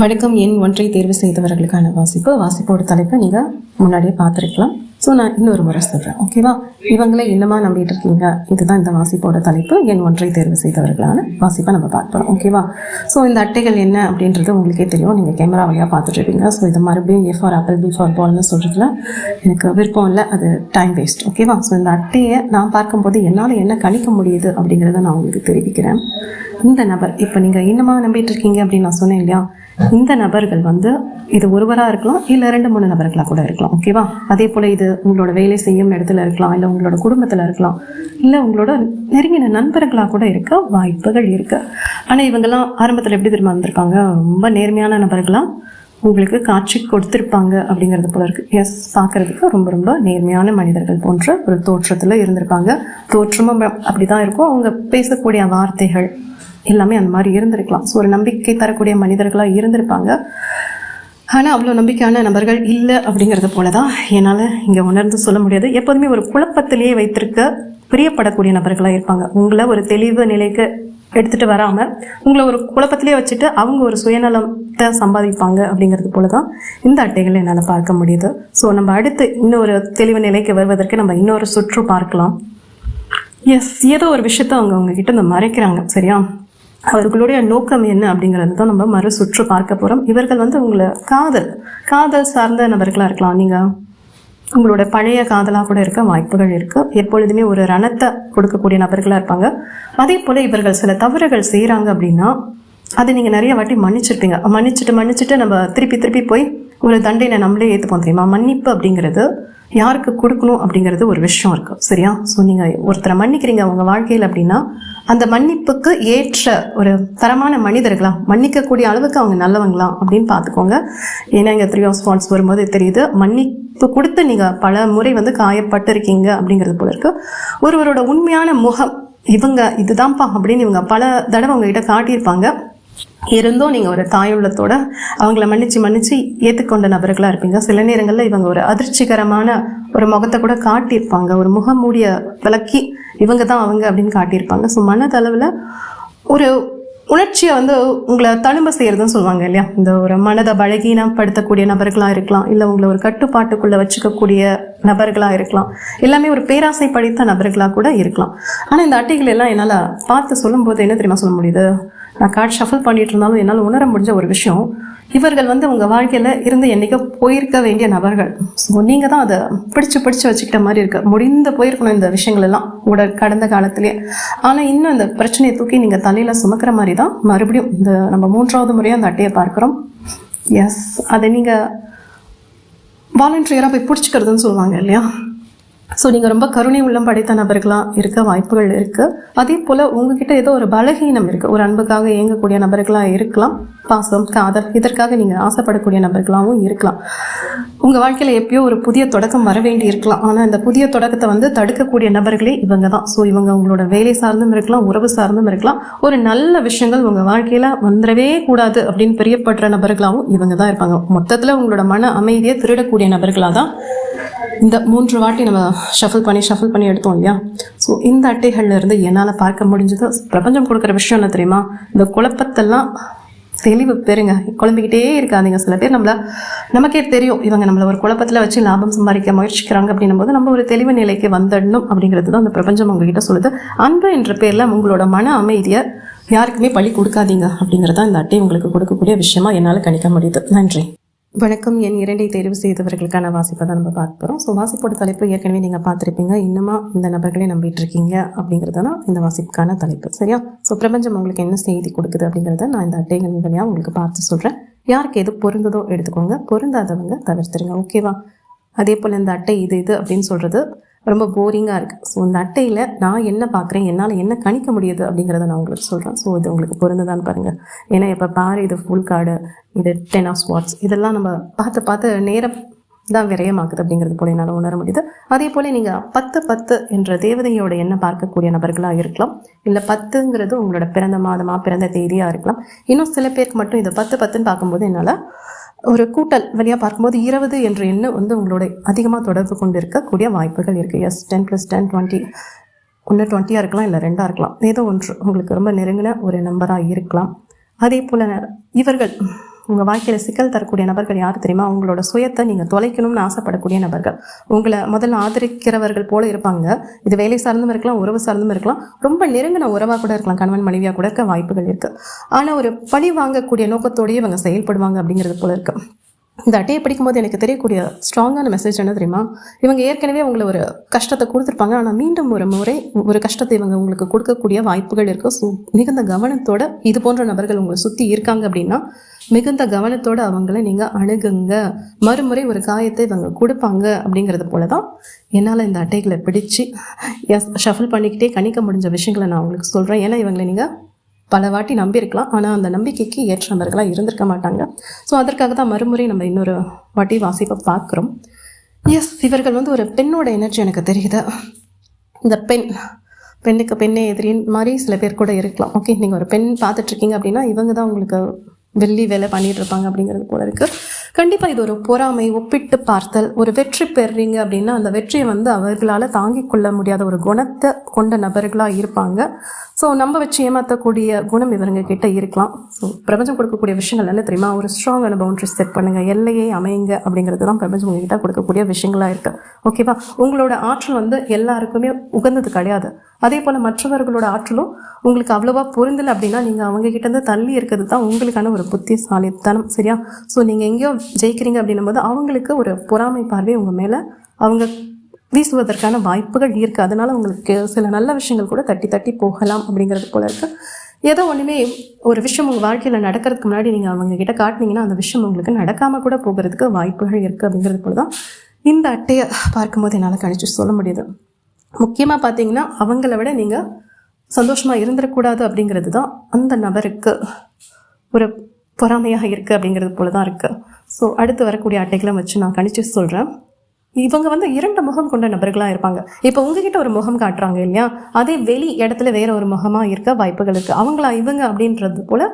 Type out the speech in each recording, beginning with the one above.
வணக்கம். எண் ஒன்றை தேர்வு செய்தவர்களுக்கான வாசிப்போட தலைப்பை நீங்கள் முன்னாடியே பார்த்துருக்கலாம். ஸோ நான் இன்னொரு முறை சொல்கிறேன், ஓகேவா? இவங்களே இன்னமா நம்பிட்டு இருக்கீங்க, இதுதான் இந்த வாசிப்போட தலைப்பு. எண் ஒன்றை தேர்வு செய்தவர்களான வாசிப்பை நம்ம பார்ப்போம், ஓகேவா? ஸோ இந்த அட்டைகள் என்ன அப்படின்றது உங்களுக்கே தெரியும், நீங்கள் கேமரா வழியாக பார்த்துட்டு இருப்பீங்க. ஸோ இது மறுபடியும் A for apple, B for பால்னு சொல்கிறதுல எனக்கு விருப்பம் இல்லை, அது டைம் வேஸ்ட், ஓகேவா? ஸோ இந்த அட்டையை நான் பார்க்கும்போது என்னால் என்ன கணிக்க முடியுது அப்படிங்கிறத நான் உங்களுக்கு தெரிவிக்கிறேன். இந்த நபர் இப்போ நீங்கள் இன்னமா நம்பிட்டு இருக்கீங்க அப்படின்னு நான் சொன்னேன் இல்லையா, இந்த நபர்கள் இது ஒருவராக இருக்கலாம், இல்லை 2-3 நபர்களாக கூட இருக்கலாம், ஓகேவா? அதே போல் இது உங்களோட வேலை செய்யும் இடத்துல இருக்கலாம், இல்லை உங்களோட குடும்பத்தில் இருக்கலாம், இல்லை உங்களோட நெருங்கின நண்பர்களாக கூட இருக்க வாய்ப்புகள் இருக்கு. ஆனால் இவங்கெல்லாம் ஆரம்பத்தில் எப்படி தெரியுமா வந்திருக்காங்க, ரொம்ப நேர்மையான நபர்களாக உங்களுக்கு காட்சி கொடுத்துருப்பாங்க அப்படிங்கிறது போல இருக்கு. எஸ், பார்க்கறதுக்கு ரொம்ப ரொம்ப நேர்மையான மனிதர்கள் போன்ற ஒரு தோற்றத்தில் இருந்திருப்பாங்க. தோற்றமும் அப்படிதான் இருக்கும், அவங்க பேசக்கூடிய வார்த்தைகள் எல்லாமே அந்த மாதிரி இருந்திருக்கலாம். ஸோ ஒரு நம்பிக்கை தரக்கூடிய மனிதர்களாக இருந்திருப்பாங்க. ஆனால் அவ்வளோ நம்பிக்கையான நபர்கள் இல்லை அப்படிங்கிறது போல தான் என்னால் இங்கே உணர்ந்து சொல்ல முடியாது. எப்போதுமே ஒரு குழப்பத்திலேயே வைத்திருக்க பிரியப்படக்கூடிய நபர்களாக இருப்பாங்க. உங்களை ஒரு தெளிவு நிலைக்கு எடுத்துகிட்டு வராமல் உங்களை ஒரு குழப்பத்திலே வச்சுட்டு அவங்க ஒரு சுயநலத்தை சம்பாதிப்பாங்க அப்படிங்கிறது போல தான் இந்த அட்டைகளை என்னால் பார்க்க முடியுது. ஸோ நம்ம அடுத்து இன்னொரு தெளிவு நிலைக்கு வருவதற்கு நம்ம இன்னொரு சுற்று பார்க்கலாம். எஸ், ஏதோ ஒரு விஷயத்த அவங்க கிட்ட மறைக்கிறாங்க, சரியா? அவர்களுடைய நோக்கம் என்ன அப்படிங்கிறது தான் நம்ம மறு சுற்று பார்க்க போகிறோம். இவர்கள் உங்களை காதல் சார்ந்த நபர்களாக இருக்கலாம். நீங்கள் உங்களோட பழைய காதலாக கூட இருக்க வாய்ப்புகள் இருக்குது. எப்பொழுதுமே ஒரு ரணத்தை கொடுக்கக்கூடிய நபர்களாக இருப்பாங்க. அதே போல் இவர்கள் சில தவறுகள் செய்கிறாங்க அப்படின்னா அதை நீங்கள் நிறைய வாட்டி மன்னிச்சிருப்பீங்க. மன்னிச்சுட்டு நம்ம திருப்பி போய் ஒரு தண்டனை நம்மளே ஏற்றுப்போம், தெரியுமா? மன்னிப்பு அப்படிங்கிறது யாருக்கு கொடுக்கணும் அப்படிங்கிறது ஒரு விஷயம் இருக்குது, சரியா? ஸோ நீங்கள் ஒருத்தரை மன்னிக்கிறீங்க உங்கள் வாழ்க்கையில் அப்படின்னா அந்த மன்னிப்புக்கு ஏற்ற ஒரு தரமான மனிதர்களா, மன்னிக்கக்கூடிய அளவுக்கு அவங்க நல்லவங்களா அப்படின்னு பார்த்துக்கோங்க. ஏன்னா இங்கே 3 ஆஃப் ஸ்வார்ட்ஸ் வரும்போது தெரியுது, மன்னிப்பு கொடுத்து நீங்கள் பல முறை இருக்கீங்க அப்படிங்கிறது போல இருக்கு. ஒருவரோட உண்மையான முகம் இவங்க இதுதான்ப்பா அப்படின்னு இவங்க பல தடவை உங்ககிட்ட காட்டியிருப்பாங்க. இருந்தும் நீங்கள் ஒரு தாயுள்ளத்தோட அவங்கள மன்னிச்சு ஏற்றுக்கொண்ட நபர்களாக இருப்பீங்க. சில நேரங்களில் இவங்க ஒரு அதிர்ச்சிகரமான ஒரு முகத்தை கூட காட்டியிருப்பாங்க, ஒரு முகமூடிய விளக்கி இவங்க தான் அவங்க அப்படின்னு காட்டியிருப்பாங்க. ஸோ மனதளவில் ஒரு உணர்ச்சியை உங்களை தழும்ப செய்யறதுன்னு சொல்லுவாங்க இல்லையா, இந்த ஒரு மனதை பலகீனப்படுத்தக்கூடிய நபர்களாக இருக்கலாம், இல்லை உங்களை ஒரு கட்டுப்பாட்டுக்குள்ளே வச்சுக்கக்கூடிய நபர்களாக இருக்கலாம், எல்லாமே ஒரு பேராசை படித்த நபர்களாக கூட இருக்கலாம். ஆனால் இந்த அட்டைகள் எல்லாம் என்னால் பார்த்து சொல்லும்போது என்ன தெரியுமா சொல்ல முடியுது, நான் கார்டு ஷஃபில் பண்ணிட்டு இருந்தாலும் என்னால் உணர முடிஞ்ச ஒரு விஷயம், இவர்கள் உங்கள் வாழ்க்கையில் இருந்து என்றைக்கோ போயிருக்க வேண்டிய நபர்கள். ஸோ நீங்கள் தான் அதை பிடிச்சு வச்சுக்கிட்ட மாதிரி இருக்கு. முடிந்து போயிருக்கணும் இந்த விஷயங்கள் எல்லாம் கடந்த காலத்திலேயே. ஆனால் இன்னும் இந்த பிரச்சனையை தூக்கி நீங்கள் தலையில் சுமக்கிற மாதிரி தான் மறுபடியும் இந்த நம்ம 3வது முறையாக அந்த அட்டையை பார்க்குறோம். எஸ், அதை நீங்கள் வாலண்டியராக போய் பிடிச்சிக்கிறதுன்னு சொல்லுவாங்க இல்லையா. ஸோ நீங்கள் ரொம்ப கருணை உள்ளம் படைத்த நபர்களாக இருக்க வாய்ப்புகள் இருக்குது. அதே போல் உங்ககிட்ட ஏதோ ஒரு பலகீனம் இருக்குது, ஒரு அன்புக்காக இயங்கக்கூடிய நபர்களாக இருக்கலாம், பாசம் காதல் இதற்காக நீங்கள் ஆசைப்படக்கூடிய நபர்களாகவும் இருக்கலாம். உங்கள் வாழ்க்கையில் எப்பயோ ஒரு புதிய தொடக்கம் வர வேண்டி இருக்கலாம். ஆனால் இந்த புதிய தொடக்கத்தை தடுக்கக்கூடிய நபர்களே இவங்க தான். ஸோ இவங்க உங்களோட வேலை சார்ந்தும் இருக்கலாம், உறவு சார்ந்தும் இருக்கலாம். ஒரு நல்ல விஷயங்கள் உங்கள் வாழ்க்கையில் வந்துடவே கூடாது அப்படின்னு பிரியப்படுற நபர்களாகவும் இவங்க தான் இருப்பாங்க. மொத்தத்தில் உங்களோட மன அமைதியை திருடக்கூடிய நபர்களாக தான் இந்த 3 வாட்டி நம்ம ஷஃபில் பண்ணி எடுத்தோம் இல்லையா. ஸோ இந்த அட்டைகள்ல இருந்து என்னால் பார்க்க முடிஞ்சது, பிரபஞ்சம் கொடுக்குற விஷயம் என்ன தெரியுமா, இந்த குழப்பத்தெல்லாம் தெளிவு பெறுங்க, குழம்பிக்கிட்டே இருக்காதீங்க. சில பேர் நமக்கே தெரியும் இவங்க நம்மளை ஒரு குழப்பத்தில் வச்சு லாபம் சம்பாதிக்க முயற்சிக்கிறாங்க அப்படின்னும் போது நம்ம ஒரு தெளிவு நிலைக்கு வந்துடணும் அப்படிங்கிறது தான் அந்த பிரபஞ்சம் உங்ககிட்ட சொல்லுது. அன்பு என்ற பேரில் உங்களோட மன அமைதியை யாருக்குமே பழி கொடுக்காதீங்க அப்படிங்கிறதான் இந்த அட்டை உங்களுக்கு கொடுக்கக்கூடிய விஷயமா என்னால் கணிக்க முடியுது. நன்றி. வணக்கம். எண் 2ஐ தேர்வு செய்தவர்களுக்கான வாசிப்பை தான் நம்ம பார்க்க போகிறோம். ஸோ வாசிப்போட தலைப்பு ஏற்கனவே நீங்கள் பார்த்துருப்பீங்க, இன்னுமா இந்த நபர்களே நம்பிட்டு இருக்கீங்க அப்படிங்கிறது தான் இந்த வாசிப்புக்கான தலைப்பு, சரியா? ஸோ பிரபஞ்சம் உங்களுக்கு என்ன செய்தி கொடுக்குது அப்படிங்கிறத நான் இந்த அட்டைகள் வழியாக உங்களுக்கு பார்த்து சொல்கிறேன். யாருக்கு எது பொருந்ததோ எடுத்துக்கோங்க, பொருந்தாதவங்க தவிர்த்துருங்க, ஓகேவா? அதே போல் இந்த அட்டை இது அப்படின்னு சொல்கிறது ரொம்ப போரிங்காக இருக்குது. ஸோ இந்த அட்டையில் நான் என்ன பார்க்குறேன், என்னால் என்ன கணிக்க முடியுது அப்படிங்கிறத நான் உங்களுக்கு சொல்கிறேன். ஸோ இது உங்களுக்கு பொருந்துதான்னு பாருங்கள். ஏன்னா இப்போ பாரு, இது ஃபுல் கார்டு, இது 10 ஆஃப் ஸ்வார்ட்ஸ், இதெல்லாம் நம்ம பார்த்து நேரம் தான் விரயமாக்குது அப்படிங்கிறது போல என்னால் உணர முடியுது. அதே போல் நீங்கள் 10 என்ற தேவதையோட எண்ணம் பார்க்கக்கூடிய நபர்களாக இருக்கலாம், இல்லை 10ங்கிறது உங்களோட பிறந்த மாதமாக பிறந்த தேதியாக இருக்கலாம். இன்னும் சில பேருக்கு மட்டும் இது 10ன்னு பார்க்கும்போது என்னால் ஒரு கூட்டல் வழியாக பார்க்கும்போது 20 என்ற எண்ணம் உங்களோட அதிகமாக தொடர்பு கொண்டு இருக்கக்கூடிய வாய்ப்புகள் இருக்குது. எஸ், 10 + 10 20, ஒன்று 20 இருக்கலாம், இல்லை 2 இருக்கலாம், ஏதோ ஒன்று உங்களுக்கு ரொம்ப நெருங்கின ஒரு நம்பராக இருக்கலாம். அதே போல் இவர்கள் உங்கள் வாழ்க்கையில் சிக்கல் தரக்கூடிய நபர்கள் யார் தெரியுமா? உங்களோட சுயத்தை நீங்கள் தொலைக்கணும்னு ஆசைப்படக்கூடிய நபர்கள். உங்களை முதல்ல ஆதரிக்கிறவர்கள் போல இருப்பாங்க. இது வேலை சார்ந்தும் இருக்கலாம், உறவு சார்ந்தும் இருக்கலாம், ரொம்ப நெருங்கின உறவாக கூட இருக்கலாம், கணவன் மனைவியாக கூட இருக்க வாய்ப்புகள் இருக்குது. ஆனால் ஒரு பழி வாங்கக்கூடிய நோக்கத்தோடையே இவங்க செயல்படுவாங்க அப்படிங்கிறது போல இருக்கு. இந்த அட்டையை படிக்கும்போது எனக்கு தெரியக்கூடிய ஸ்ட்ராங்கான மெசேஜ் என்ன தெரியுமா? இவங்க ஏற்கனவே உங்களை ஒரு கஷ்டத்தை கொடுத்துருப்பாங்க, ஆனால் மீண்டும் ஒரு முறை ஒரு கஷ்டத்தை இவங்க உங்களுக்கு கொடுக்கக்கூடிய வாய்ப்புகள் இருக்குது. ஸோ மிகுந்த கவனத்தோட இது போன்ற நபர்கள் உங்களை சுற்றி இருக்காங்க அப்படின்னா மிகுந்த கவனத்தோடு அவங்கள நீங்கள் அணுகுங்க. மறுமுறை ஒரு காயத்தை இவங்க கொடுப்பாங்க அப்படிங்கிறது போல தான் என்னால் இந்த அட்டைகளை பிடிச்சி ஷஃபில் பண்ணிக்கிட்டே கணிக்க முடிஞ்ச விஷயங்களை நான் உங்களுக்கு சொல்கிறேன். ஏன்னா இவங்களை நீங்கள் பல வாட்டி நம்பியிருக்கலாம், ஆனால் அந்த நம்பிக்கைக்கு ஏற்ற நபர்களாக இருந்திருக்க மாட்டாங்க. ஸோ அதற்காக தான் மறுமுறை நம்ம இன்னொரு வாட்டி வாசிப்பை பார்க்குறோம். இவர்கள் ஒரு பெண்ணோட எனர்ஜி எனக்கு தெரியுது. இந்த பெண்ணுக்கு பெண்ணே எதிரின் மாதிரி சில பேர் கூட இருக்கலாம். ஓகே, நீங்கள் ஒரு பெண் பார்த்துட்ருக்கீங்க அப்படின்னா இவங்க தான் உங்களுக்கு வெள்ளி வேலை பண்ணிகிட்டு இருப்பாங்க அப்படிங்கிறது போல இருக்குது. கண்டிப்பாக இது ஒரு பொறாமை, ஒப்பிட்டு பார்த்தல். ஒரு வெற்றி பெறுறீங்க அப்படின்னா அந்த வெற்றியை அவர்களால் தாங்கிக் கொள்ள முடியாத ஒரு குணத்தை கொண்ட நபர்களாக இருப்பாங்க. ஸோ நம்ம வச்சு ஏமாற்றக்கூடிய குணம் இவங்க கிட்ட இருக்கலாம். ஸோ பிரபஞ்சம் கொடுக்கக்கூடிய விஷயங்கள் என்ன தெரியுமா? ஒரு ஸ்ட்ராங்கான பவுண்டரிஸ் செட் பண்ணுங்கள், எல்லையை அமைங்க அப்படிங்கிறது தான் பிரபஞ்சம் உங்ககிட்ட கொடுக்கக்கூடிய விஷயங்களாக இருக்குது. ஓகேவா? உங்களோட ஆற்றல் எல்லாருக்குமே உகந்தது கிடையாது. அதே போல் மற்றவர்களோட ஆற்றலும் உங்களுக்கு அவ்வளோவா பொருந்தலை அப்படின்னா நீங்கள் அவங்ககிட்டேருந்து தள்ளி இருக்கிறது தான் உங்களுக்கான ஒரு புத்திசாலித்தனம். சரியா? ஸோ நீங்கள் எங்கேயோ ஜெயிக்கிறீங்க அப்படின்னும் போது அவங்களுக்கு ஒரு பொறாமை பார்வை உங்கள் மேலே அவங்க வீசுவதற்கான வாய்ப்புகள் இருக்குது. அதனால் உங்களுக்கு சில நல்ல விஷயங்கள் கூட தட்டி தட்டி போகலாம் அப்படிங்கிறது போல இருக்குது. ஏதோ ஒன்றுமே ஒரு விஷயம் உங்கள் வாழ்க்கையில் நடக்கிறதுக்கு முன்னாடி நீங்கள் அவங்கக்கிட்ட காட்டினீங்கன்னா அந்த விஷயம் உங்களுக்கு நடக்காமல் கூட போகிறதுக்கு வாய்ப்புகள் இருக்குது அப்படிங்கிறது போல தான் இந்த அட்டையை பார்க்கும்போது என்னால் கணிச்சு சொல்ல முடியுது. முக்கியமாக பார்த்தீங்கன்னா அவங்கள விட நீங்கள் சந்தோஷமாக இருந்துடக்கூடாது அப்படிங்கிறது தான் அந்த நபருக்கு ஒரு பொறாமையாக இருக்குது அப்படிங்கிறது போல தான் இருக்குது. ஸோ அடுத்து வரக்கூடிய அட்டைகளை வச்சு நான் கணிச்சு சொல்கிறேன். இவங்க இரண்டு முகம் கொண்ட நபர்களாக இருப்பாங்க. இப்போ உங்ககிட்ட ஒரு முகம் காட்டுறாங்க இல்லையா, அதே வெளி இடத்துல வேற ஒரு முகமாக இருக்க வாய்ப்புகள் இருக்குது. அவங்களா இவங்க அப்படின்றது போல்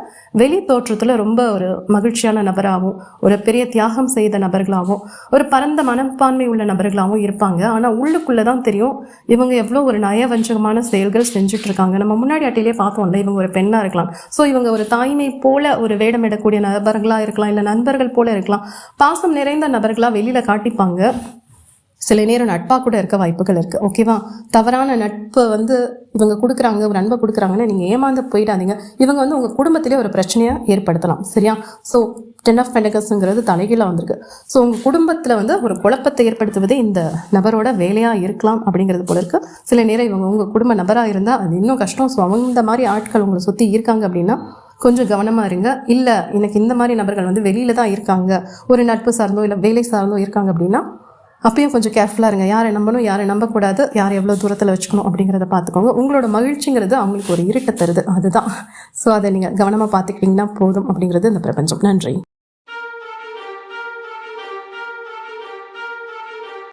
வெளி தோற்றத்தில் ரொம்ப ஒரு மகிழ்ச்சியான நபராகவும் ஒரு பெரிய தியாகம் செய்த நபர்களாகவும் ஒரு பரந்த மனப்பான்மை உள்ள நபர்களாகவும் இருப்பாங்க. ஆனால் உள்ளுக்குள்ளே தான் தெரியும் இவங்க எவ்வளோ ஒரு நயவஞ்சகமான செயல்கள் செஞ்சுட்ருக்காங்க. நம்ம முன்னாடி அட்டையிலே பார்த்தோம்ல, இவங்க ஒரு பெண்ணாக இருக்கலாம். ஸோ இவங்க ஒரு தாய்மை போல ஒரு வேடமிடக்கூடிய நபர்களாக இருக்கலாம், இல்லை நண்பர்கள் போல இருக்கலாம். பாசம் நிறைந்த நபர்களாக வெளியில் காட்டிப்பாங்க. சில நேரம் நட்பாக கூட இருக்க வாய்ப்புகள் இருக்குது. ஓகேவா? தவறான நட்பு இவங்க கொடுக்குறாங்க, ஒரு அன்பை கொடுக்குறாங்கன்னா நீங்கள் ஏமாந்து போயிடாதீங்க. இவங்க உங்கள் குடும்பத்திலே ஒரு பிரச்சனையை ஏற்படுத்தலாம். சரியா? ஸோ 10 of Pentaclesங்கிறது தலைகீழாக வந்திருக்கு. ஸோ உங்கள் குடும்பத்தில் ஒரு குழப்பத்தை ஏற்படுத்துவதே இந்த நபரோட வேலையாக இருக்கலாம் அப்படிங்கிறது போல இருக்குது. சில நேரம் இவங்க உங்கள் குடும்ப நபராக இருந்தால் அது இன்னும் கஷ்டம். ஸோ அந்த மாதிரி ஆட்கள் உங்களை சுற்றி இருக்காங்க அப்படின்னா கொஞ்சம் கவனமாக இருங்க. இல்லை எனக்கு இந்த மாதிரி நபர்கள் வெளியில் தான் இருக்காங்க, ஒரு நட்பு சார்ந்தோ இல்லை வேலை சார்ந்தோ இருக்காங்க அப்படின்னா அப்பயும் கொஞ்சம் கேர்ஃபுல்லாக இருங்க. யாரை நம்பணும், யாரை நம்பக்கூடாது, யாரை எவ்வளோ தூரத்தில் வச்சுக்கணும் அப்படிங்கிறத பார்த்துக்கோங்க. உங்களோட மகிழ்ச்சிங்கிறது அவங்களுக்கு ஒரு இருட்டை தருது, அதுதான். ஸோ அதை நீங்கள் கவனமாக பார்த்துக்கிட்டிங்கன்னா போதும் அப்படிங்கிறது இந்த பிரபஞ்சம். நன்றி.